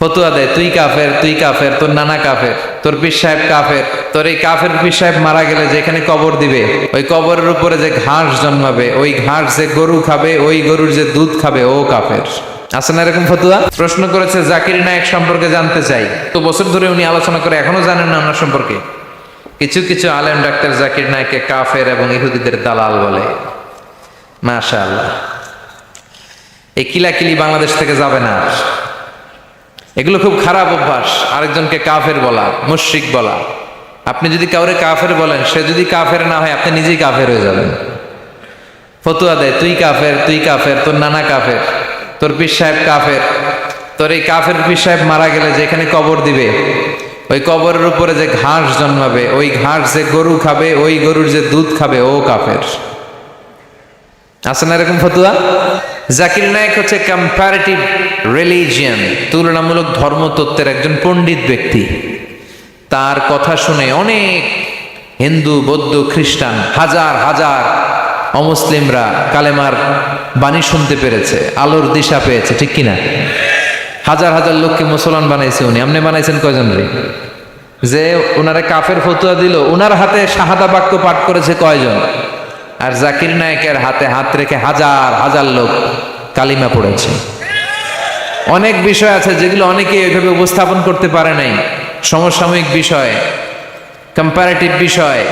ফতুয়া দেয়, তুই কাফের, তুই কাফের, তোর নানা কাফের, তোর পীর সাহেব কাফের, তোর এই কাফের পীর সাহেব মারা গেলে যেখানে কবর দিবে ওই কবরের উপরে যে ঘাস জন্মাবে ওই ঘাস যে গরু খাবে ওই গরুর যে দুধ খাবে ও কাফের। আছে না এরকম ফতুয়া? প্রশ্ন করেছে জাকির নায়েক সম্পর্কে জানতে চাই। তো বছর ধরে উনি আলোচনা করে এখনো জানেন না ওনার সম্পর্কে। কিছু কিছু আলেম ডাক্তার জাকির নায়েককে কাফের এবং ইহুদিদের দালাল বলে। মাশাআল্লাহ, এই কিলাকিলি বাংলাদেশ থেকে যাবে না। এগুলো খুব খারাপ অভ্যাস, আরেকজনকে কাফের বলা, মুশরিক বলা। আপনি যদি কাউরে কাফের বলেন, সে যদি কাফের না হয় আপনি নিজেই কাফের হয়ে যাবেন। ফতুয়া দেয়, তুই কাফের, তুই কাফের, তোর নানা কাফের, তোর পীর সাহেব কাফের, তোর এই কাফের পীর সাহেব মারা গেলে যেখানে কবর দিবে ওই কবরের উপরে যে ঘাস জন্মাবে ওই ঘাস যে গরু খাবে ওই গরুর যে দুধ খাবে ও কাফের। আছে না এরকম ফতুয়া? জাকির নায়েক হচ্ছে কম্পারেটিভ রিলিজিয়ান, তুলনামূলক ধর্মতত্ত্বের একজন পণ্ডিত ব্যক্তি। তার কথা শুনে অনেক হিন্দু, বৌদ্ধ, খ্রিস্টান, হাজার হাজার অমুসলিমরা কালেমার বাণী শুনতে পেরেছে, আলোর দিশা পেয়েছে, ঠিক কিনা? হাজার হাজার লোককে মুসলমান বানাইছে উনি। আপনি বানাইছেন কয়জন রে? যে ওনারা কাফের ফতুয়া দিল, ওনার হাতে শাহাদা বাক্য পাঠ করেছে কয়জন? আর জাকির নায়েকের হাতে হাত রেখে হাজার হাজার লোক কালিমা পড়েছে। অনেক বিষয় আছে যেগুলো অনেকে এইভাবে উপস্থাপন করতে পারে নাই। সমসাময়িক বিষয়, কম্পারেটিভ বিষয়,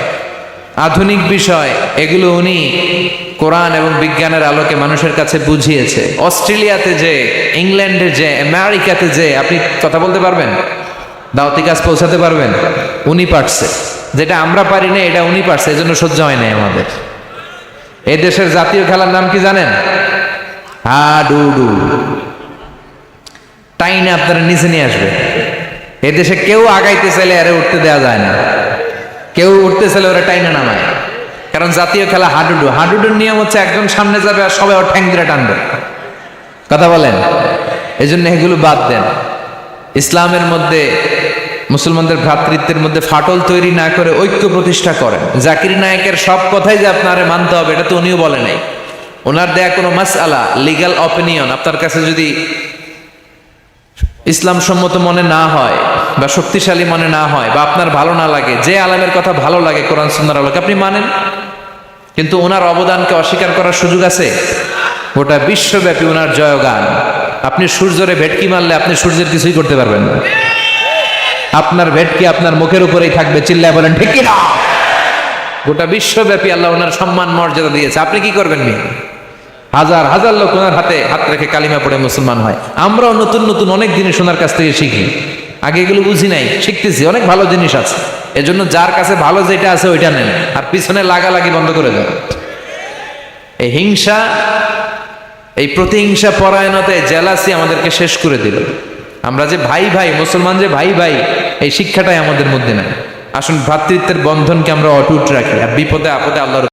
আধুনিক বিষয়, এগুলো উনি কোরআন এবং বিজ্ঞানের আলোকে মানুষের কাছে বুঝিয়েছে। অস্ট্রেলিয়াতে যে, ইংল্যান্ডে যে, আমেরিকাতে যে আপনি কথা বলতে পারবেন, দাওয়াতি কাজ পৌঁছাতে পারবেন, উনি পারছে। যেটা আমরা পারি না এটা উনি পারছে, এজন্য সহ্য হয় নাই আমাদের। এই দেশের জাতীয় খেলার নাম কি জানেন? হাডুডু। টাইনে আপনারা নিচে নিয়ে আসবে। এই দেশে কেউ আগাইতে চাইলে আরে উঠতে দেওয়া যায় না, কেউ উঠতে চাইলে ওরা টাইনে নামায়। কারণ জাতীয় খেলা হাডুডু। হাডুডুর নিয়ম হচ্ছে একজন সামনে যাবে আর সবাই ওর ঠ্যাং ধরে টানবে। কথা বলেন? এই জন্য এগুলো বাদ দেন। ইসলামের মধ্যে মুসলমানদের ভ্রাতৃত্বের মধ্যে ফাটল তৈরি না করে ঐক্য প্রতিষ্ঠা করেন। জাকির নায়েকের সব কথাই যে আপনারে মানতে হবে এটা তো উনিও বলে নাই। ওনার দেয়া কোনো মাসআলা, লিগ্যাল অপিনিয়ন আপনার কাছে যদি ইসলাম সম্মত মনে না হয় বা শক্তিশালী মনে না হয় বা আপনার ভালো না লাগে, যে আলেমের কথা ভালো লাগে কোরআন সুন্নাহর আলোকে আপনি মানেন, কিন্তু ওনার অবদানকে অস্বীকার করার সুযোগ আছে? গোটা বিশ্বব্যাপী ওনার জয়গান। আপনি সূর্যরে ভেটকি মারলে আপনি সূর্যের কিছুই করতে পারবেন না। আপনার ভেটকি আপনার মুখের উপরেই থাকবে, চিল্লায় বলেন ঠিক কি না? গোটা বিশ্বব্যাপী আল্লাহ ওনার সম্মান মর্যাদা দিয়েছে, আপনি কি করবেন? হাজার হাজার লোক ওনার হাতে হাত রেখে কালিমা পড়ে মুসলমান হয়। আমরাও নতুন নতুন অনেক জিনিস ওনার কাছ থেকে শিখি। আগে এগুলো বুঝি নাই, শিখতেছি। অনেক ভালো জিনিস আছে, এজন্য যার কাছে ভালো যেটা আছে ওইটা নেন, আর পিছনে লাগালাগি বন্ধ করে দেন। এই হিংসা, এই প্রতিহিংসা পরায়ণতায় জেলাসি আমাদেরকে শেষ করে দিল। আমরা যে ভাই ভাই, মুসলমান যে ভাই ভাই, এই শিক্ষাটাই আমাদের মধ্যে নাই। আসুন ভ্রাতৃত্বের বন্ধনকে আমরা অটুট রাখি, আর বিপদে আপদে আল্লাহর